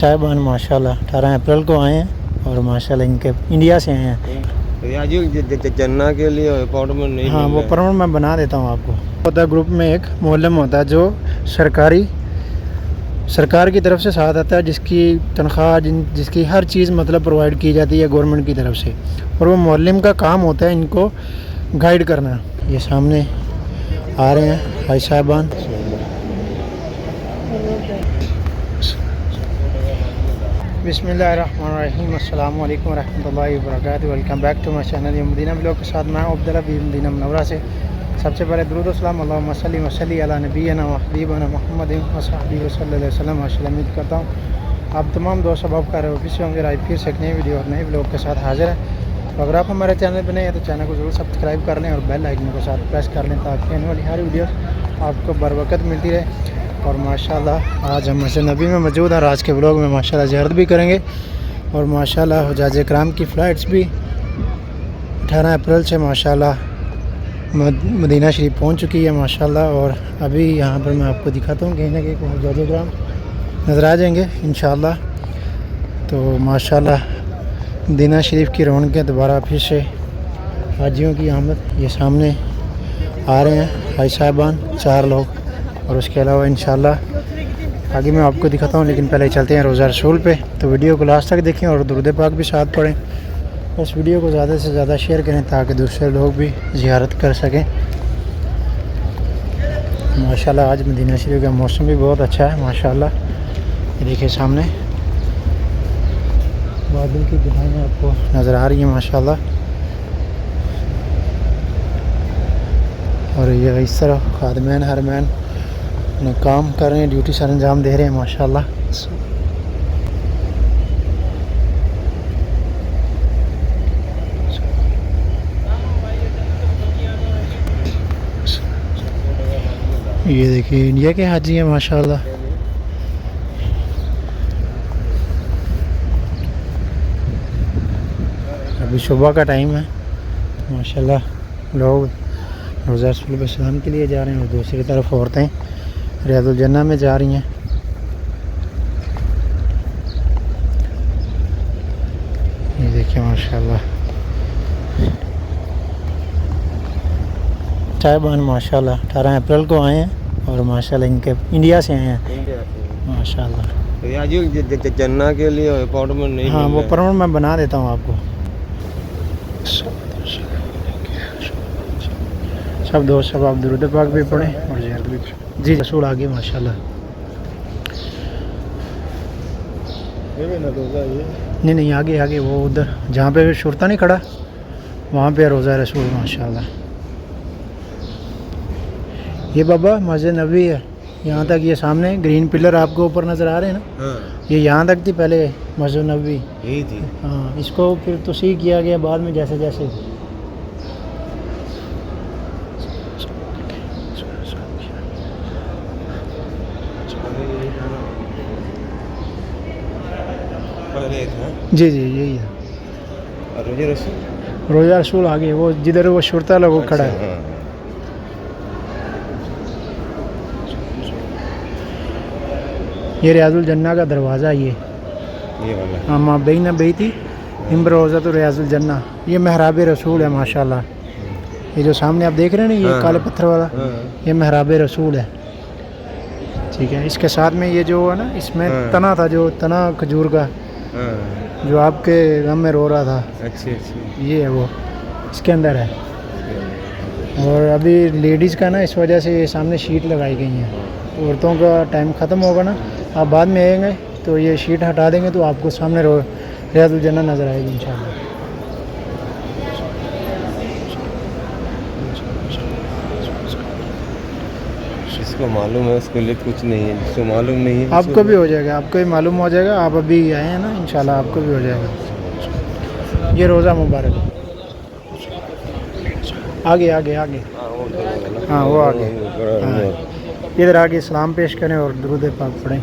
साहिबान माशाल्लाह 18 अप्रैल को आए हैं और माशाल्लाह इनके इंडिया से आए हैं। जन्ना के लिए अपार्टमेंट नहीं। हाँ वो अपार्टमेंट मैं बना देता हूँ आपको। होता ग्रुप में एक मोहल्लम होता है जो सरकार की तरफ से साथ आता है, जिसकी तनख्वाह जिसकी हर चीज़ मतलब प्रोवाइड की जाती है गवर्नमेंट की तरफ से, और वो मोहल्लम का काम होता है इनको गाइड करना। ये सामने आ रहे हैं भाई साहिबान। बिस्मिल्लाहिर्रहमानिर्रहीम, अस्सलाम वालेकुम रहमतुल्लाहि व बरकातुहू। Welcome back to my channel ये मदीना ब्लॉग के साथ मैं अब्दुल्ला भी मदीना मुनव्वरा से। सबसे पहले दुरूद व सलाम अल्लाहुम्मा सल्ली व सल्ली अला नबीना व हबीबना मुहम्मदिन व सल्लल्लाहु अलैहि वसल्लम। माशाल्लाह उम्मीद करता हूँ आप तमाम दोस्त अब कर रहे हो फिर से होंगे राय फिर से एक नई वीडियो और नए ब्लॉग के साथ हाजिर है। तो अगर आप हमारे चैनल पर नए हैं तो चैनल को ज़रूर सब्सक्राइब कर लें और बेल आइकन के साथ प्रेस कर लें ताकि आने वाली हर वीडियो आपको बर वक़्त मिलती रहे। और माशाल्लाह आज हम मस्जिद नबी में मौजूद हैं। आज के ब्लॉग में माशाल्लाह ज़ियारत भी करेंगे और माशाल्लाह हुज्जाज इकराम की फ़्लाइट्स भी 18 अप्रैल से माशाल्लाह मदीना शरीफ पहुंच चुकी है माशाल्लाह। और अभी यहाँ पर मैं आपको दिखाता हूँ कहीं ना कहीं हुज्जाज इकराम नज़र आ जाएंगे इंशाल्लाह। तो माशाल्लाह मदीना शरीफ की रौनकें दोबारा फिर से हाजियों की आमद। ये सामने आ रहे हैं भाई साहिबान 4 लोग, और उसके अलावा इंशाल्लाह आगे मैं आपको दिखाता हूँ, लेकिन पहले चलते हैं रोज़ा रसूल पे। तो वीडियो को लास्ट तक देखें और दुरूद पाक भी साथ पढ़ें। बस वीडियो को ज़्यादा से ज़्यादा शेयर करें ताकि दूसरे लोग भी ज़ियारत कर सकें। माशाल्लाह आज मदीना शरीफ का मौसम भी बहुत अच्छा है माशाल्लाह। ये देखिए सामने बादल की घटाएँ आपको नज़र आ रही हैं माशाल्लाह। और ये इस तरह खादमैन हरमैन अपने काम कर रहे हैं, ड्यूटी सर अंजाम दे रहे हैं माशाल्लाह। ये देखिए इंडिया के हाजी हैं माशाल्लाह। अभी सुबह का टाइम है माशाल्लाह। लोग रोज़ा रसूल पे सलाम के लिए जा रहे हैं और दूसरी तरफ औरतें रियादुल जन्ना में जा रही हैं। ये देखिए माशाल्लाह साहिबान माशाल्लाह 18 अप्रैल को आए हैं और माशाल्लाह इनके इंडिया से आए हैं माशाल्लाह। जन्ना के लिए अपार्टमेंट नहीं। हाँ वो अपार्टमेंट मैं बना देता हूँ आपको। सब दोस्त सब आप दुरूद पाक भी पढ़ें और ज़ियारत भी करें। जी रसूल आगे माशाल्लाह। नहीं आगे आगे वो उधर जहाँ पे शुरता नहीं खड़ा वहाँ पे रोज़ा रसूल माशाल्लाह। ये बाबा मस्जिद नबी है, यहाँ तक ये सामने ग्रीन पिलर आपको ऊपर नज़र आ रहे हैं ना। हाँ। ये यहाँ तक थी पहले मस्जिद नबी, यही थी। हाँ इसको फिर तोसीह किया गया बाद में जैसे जैसे। जी यही है। रोज़ा रसूल आगे वो जिधर वो शुरता लोग खड़ा है। ये रियाजुल जन्ना का दरवाज़ा ये वाला। हाँ माँ बेना बेती इम्बर रोज़ा तो रियाजुल जन्ना। ये महराब रसूल है माशाल्लाह। ये जो सामने आप देख रहे हैं ना ये काले पत्थर वाला ये महराब रसूल है। ठीक है, इसके साथ में ये जो है ना इसमें तना था, जो तना खजूर का जो आपके गम में रो रहा था। अच्छी ये है वो इसके अंदर है। और अभी लेडीज़ का ना इस वजह से ये सामने शीट लगाई गई हैं। औरतों का टाइम ख़त्म होगा ना, आप बाद में आएंगे तो ये शीट हटा देंगे तो आपको सामने रियाजुल जन्नत नज़र आएगी इंशाल्लाह। जिसको मालूम है उसके लिए कुछ नहीं है, जिसको मालूम नहीं है आपको भी हो जाएगा, आपको भी मालूम हो जाएगा। आप अभी आए हैं ना इंशाल्लाह आपको भी हो जाएगा। ये रोज़ा मुबारक आगे आगे आगे हाँ वो आगे हाँ। इधर आगे सलाम पेश करें और दुरूद पाक पढ़ें।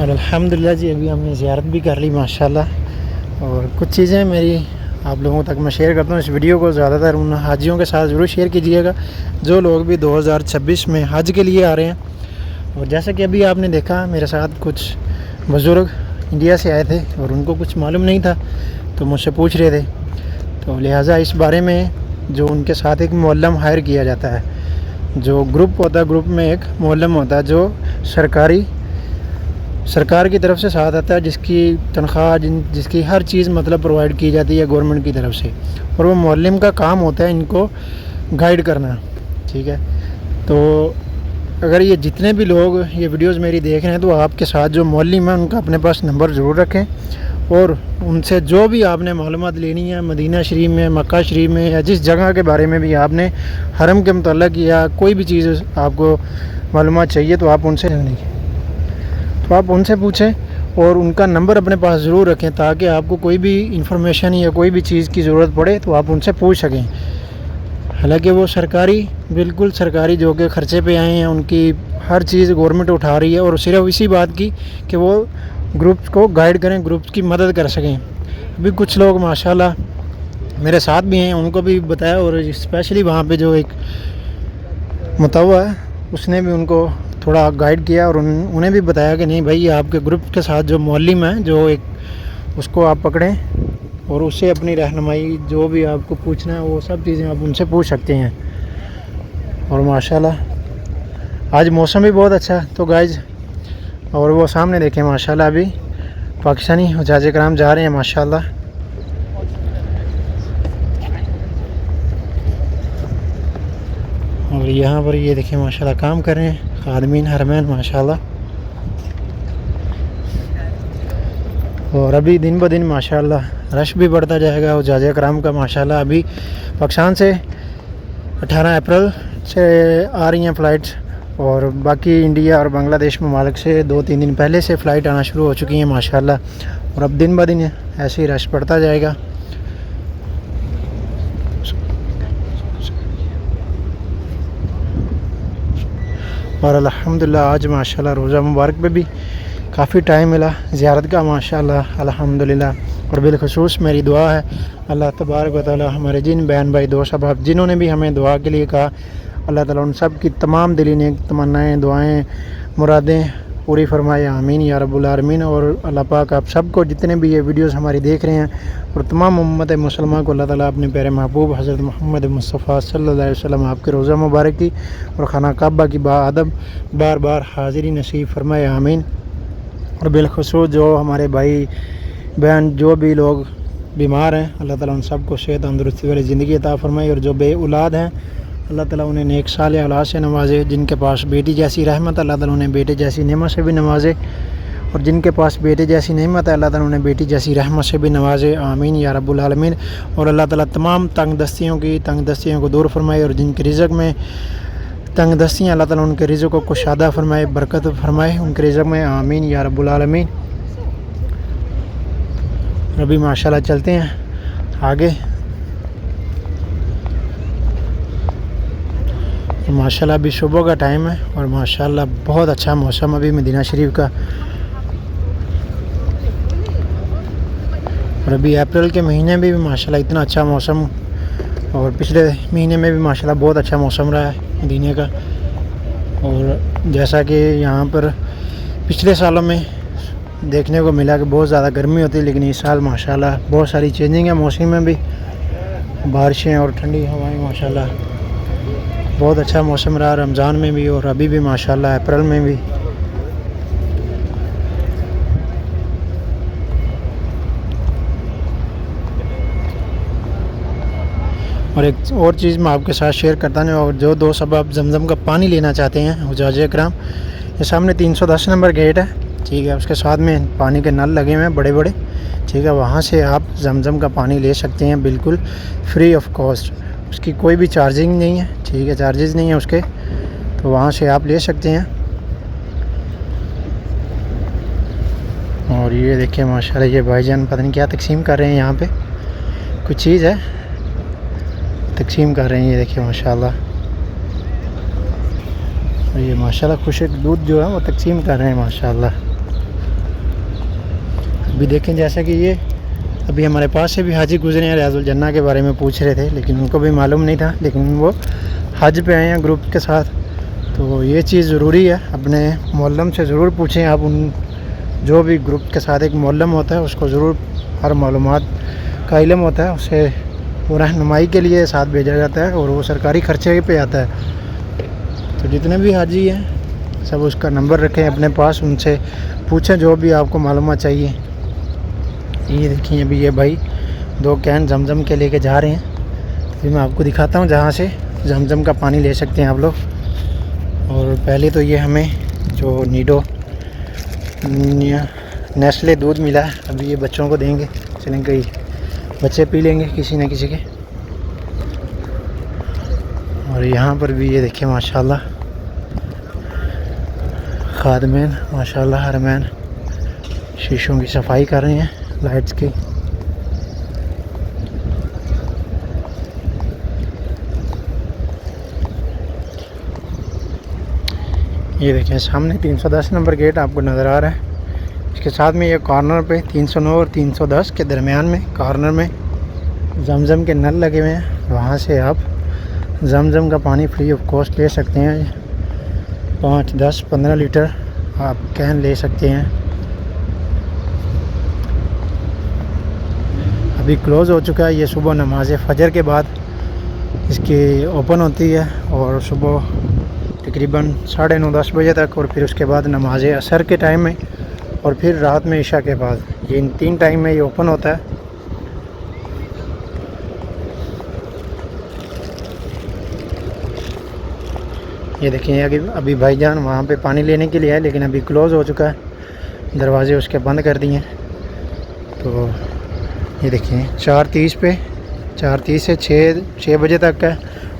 और अल्हम्दुलिल्लाह जी अभी हमने ज़ियारत भी कर ली माशाल्लाह। और कुछ चीज़ें मेरी आप लोगों तक मैं शेयर करता हूँ। इस वीडियो को ज़्यादातर उन हाजियों के साथ ज़रूर शेयर कीजिएगा जो लोग भी 2026 में हज के लिए आ रहे हैं। और जैसा कि अभी आपने देखा मेरे साथ कुछ बुज़ुर्ग इंडिया से आए थे और उनको कुछ मालूम नहीं था तो मुझसे पूछ रहे थे, तो लिहाजा इस बारे में जो उनके साथ एक मुअल्लम हायर किया जाता है, जो ग्रुप होता है, ग्रुप में एक मुअल्लम होता है जो सरकार की तरफ से साथ आता है, जिसकी तनख्वाह जिसकी हर चीज़ मतलब प्रोवाइड की जाती है गवर्नमेंट की तरफ से। और वो मुअल्लिम का काम होता है इनको गाइड करना, ठीक है। तो अगर ये जितने भी लोग ये वीडियोस मेरी देख रहे हैं तो आपके साथ जो मुअल्लिम है उनका अपने पास नंबर ज़रूर रखें और उनसे जो भी आपने मालूमात लेनी है मदीना शरीफ में, मक्का शरीफ में, या जिस जगह के बारे में भी आपने हरम के मुतल्लक या कोई भी चीज़ आपको मालूमात चाहिए तो आप उनसे पूछें और उनका नंबर अपने पास ज़रूर रखें ताकि आपको कोई भी इंफॉर्मेशन या कोई भी चीज़ की ज़रूरत पड़े तो आप उनसे पूछ सकें। हालांकि वो बिल्कुल सरकारी जो कि ख़र्चे पे आए हैं, उनकी हर चीज़ गवर्नमेंट उठा रही है और सिर्फ इसी बात की कि वो ग्रुप्स को गाइड करें, ग्रुप्स की मदद कर सकें। अभी कुछ लोग माशाल्लाह मेरे साथ भी हैं, उनको भी बताया और स्पेशली वहाँ पे जो एक मुतव्वा है उसने भी उनको थोड़ा गाइड किया और उन्हें भी बताया कि नहीं भाई आपके ग्रुप के साथ जो मुअल्लिम है जो एक उसको आप पकड़ें और उससे अपनी रहनुमाई जो भी आपको पूछना है वो सब चीज़ें आप उनसे पूछ सकते हैं। और माशाल्लाह आज मौसम भी बहुत अच्छा है तो गाइज, और वो सामने देखें माशाल्लाह अभी पाकिस्तानी हुज्जाज कराम जा रहे हैं माशाल्लाह। और यहाँ पर ये देखें माशाल्लाह काम कर रहे हैं खादमीन हरमैन माशाल्लाह। और अभी दिन ब दिन माशाल्लाह रश भी बढ़ता जाएगा हुज्जाज कराम का माशाल्लाह। अभी पाकिस्तान से 18 अप्रैल से आ रही हैं फ़्लाइट्स और बाकी इंडिया और बांग्लादेश ममालिक से 2-3 दिन पहले से फ़्लाइट आना शुरू हो चुकी हैं माशाल्लाह। और अब दिन ब दिन ऐसे ही रश बढ़ता जाएगा। और अल्हम्दुलिल्लाह आज माशाल्लाह रोज़ा मुबारक पे भी काफ़ी टाइम मिला ज़ियारत का माशाल्लाह अल्हम्दुलिल्लाह। और बिलखुसूस मेरी दुआ है अल्लाह तबारक व तआला हमारे जिन बहन भाई दोस्त अहबाब जिन्होंने भी हमें दुआ के लिए कहा, अल्लाह ताला उन सब की तमाम दिली नेक तमन्नाएँ दुआएँ मुरादें पूरी फरमाए आमीन या रब्बुल आलमीन। और अल्लाह पाक आप सबको जितने भी ये वीडियोस हमारी देख रहे हैं और तमाम उम्मत मुसलमान को अल्लाह ताला अपने प्यारे महबूब हज़रत मोहम्मद मुस्तफ़ा सल्लल्लाहु अलैहि वसल्लम आपके रोज़ा मुबारक की और खाना काबा की बाअदब बार बार हाज़िरी नसीब फरमाए आमीन। और बिलखुसूस जो हमारे भाई बहन जो भी लोग बीमार हैं अल्लाह ताला उन सबको सेहत तंदुरुस्ती वाली ज़िंदगी अता फरमाए। और जो बे औलाद हैं अल्लाह ताला उन्हें नेक साले औलाद से नवाजे, जिनके पास बेटी जैसी रहमत अल्लाह ताला उन्हें बेटे जैसी नेमत से भी नवाजे, और जिनके पास बेटे जैसी नेमत है अल्लाह ताला उन्हें बेटी जैसी रहमत से भी नवाजे आमीन या रब्बुल आलमीन। और अल्लाह ताला तमाम तंग दस्तियों को दूर फरमाए और जिनके रिज़्क़ में तंग दस्तियाँ अल्लाह ताला उनके रिज़्क़ को कुशादा फरमाए, बरकत फरमाए उनके रिज़्क़ में, आमीन या रब्बुल आलमीन। अभी माशाल्लाह चलते हैं आगे। माशाल्लाह अभी सुबह का टाइम है और माशाल्लाह बहुत अच्छा मौसम अभी मदीना शरीफ का। और अभी अप्रैल के महीने में भी माशाल्लाह इतना अच्छा मौसम, और पिछले महीने में भी माशाल्लाह बहुत अच्छा मौसम रहा है मदीने का। और जैसा कि यहाँ पर पिछले सालों में देखने को मिला कि बहुत ज़्यादा गर्मी होती है, लेकिन इस साल माशाल्लाह बहुत सारी चेंजिंग है मौसम में भी, बारिशें और ठंडी हवाएं माशाल्लाह बहुत अच्छा मौसम रहा रमज़ान में भी और अभी भी माशाल्लाह अप्रैल में भी। और एक और चीज़ मैं आपके साथ शेयर करता हूँ, और जो दोस्त अब आप जमजम का पानी लेना चाहते हैं हुज्जाज इकराम, ये सामने 310 नंबर गेट है, ठीक है, उसके साथ में पानी के नल लगे हुए हैं बड़े बड़े, ठीक है, वहाँ से आप जमजम का पानी ले सकते हैं बिल्कुल फ्री ऑफ कॉस्ट, उसकी कोई भी चार्जिंग नहीं है, ठीक है, चार्जेस नहीं है उसके, तो वहाँ से आप ले सकते हैं। और ये देखिए माशाल्लाह ये भाईजान पता नहीं क्या तकसीम कर रहे हैं, यहाँ पे कुछ चीज़ है तकसीम कर रहे हैं, ये देखिए माशाल्लाह। और ये माशाल्लाह खुशक दूध जो है वो तकसीम कर रहे हैं माशाल्लाह। अभी देखें जैसा कि ये अभी हमारे पास से भी हाजी गुजरे हैं, रियाजुल जन्ना के बारे में पूछ रहे थे, लेकिन उनको भी मालूम नहीं था, लेकिन वो हज पे आए हैं ग्रुप के साथ। तो ये चीज़ ज़रूरी है, अपने मोहल्लम से ज़रूर पूछें आप, उन जो भी ग्रुप के साथ एक मोहल्लम होता है उसको ज़रूर हर मालूमात का इल्म होता है, उसे वो रहनुमाई के लिए साथ भेजा जाता है और वो सरकारी खर्चे पे आता है। तो जितने भी हाजी हैं सब उसका नंबर रखें अपने पास, उनसे पूछें जो भी आपको मालूमात चाहिए। ये देखिए अभी ये भाई 2 कैन जमजम के लेके जा रहे हैं, अभी मैं आपको दिखाता हूँ जहाँ से जमजम का पानी ले सकते हैं आप लोग। और पहले तो ये हमें जो नीडो नेस्ले दूध मिला है, अभी ये बच्चों को देंगे, चलें कई बच्चे पी लेंगे किसी न किसी के। और यहाँ पर भी ये देखिए माशाल्लाह खादमैन माशाल्लाह हरमैन शीशों की सफाई कर रहे हैं लाइट्स की। ये देखें सामने 310 नंबर गेट आपको नज़र आ रहा है, इसके साथ में ये कॉर्नर पे 309 और 310 के दरमियान में कॉर्नर में जमजम के नल लगे हुए हैं, वहाँ से आप जमजम का पानी फ्री ऑफ कॉस्ट ले सकते हैं। 5, 10, 15 लीटर आप कैन ले सकते हैं। अभी क्लोज़ हो चुका है, ये सुबह नमाज फजर के बाद इसकी ओपन होती है और सुबह तकरीबन 9:30 10 बजे तक, और फिर उसके बाद नमाज असर के टाइम में और फिर रात में इशा के बाद, ये इन 3 टाइम में ये ओपन होता है। ये देखिए अभी भाईजान वहाँ पे पानी लेने के लिए है, लेकिन अभी क्लोज़ हो चुका है, दरवाजे उसके बंद कर दिए। तो ये देखिए 4:30 पे 4:30 से 6 बजे तक है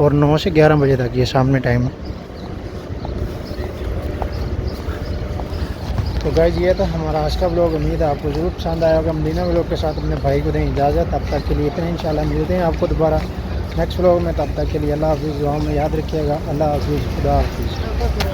और 9 से 11 बजे तक ये सामने टाइम है। तो गाइस ये था हमारा आज का ब्लॉग, उम्मीद है आपको ज़रूर पसंद आया होगा। मदीना व्लॉग के साथ अपने भाई को दें इजाज़त, तब तक के लिए इतना, इंशाल्लाह मिलते हैं आपको दोबारा नेक्स्ट व्लॉग में। तब तक के लिए अल्लाह हाफ़िज़, दुआ में याद रखिएगा। अल्लाह हाफ़िज़, खुदा हाफ़िज़।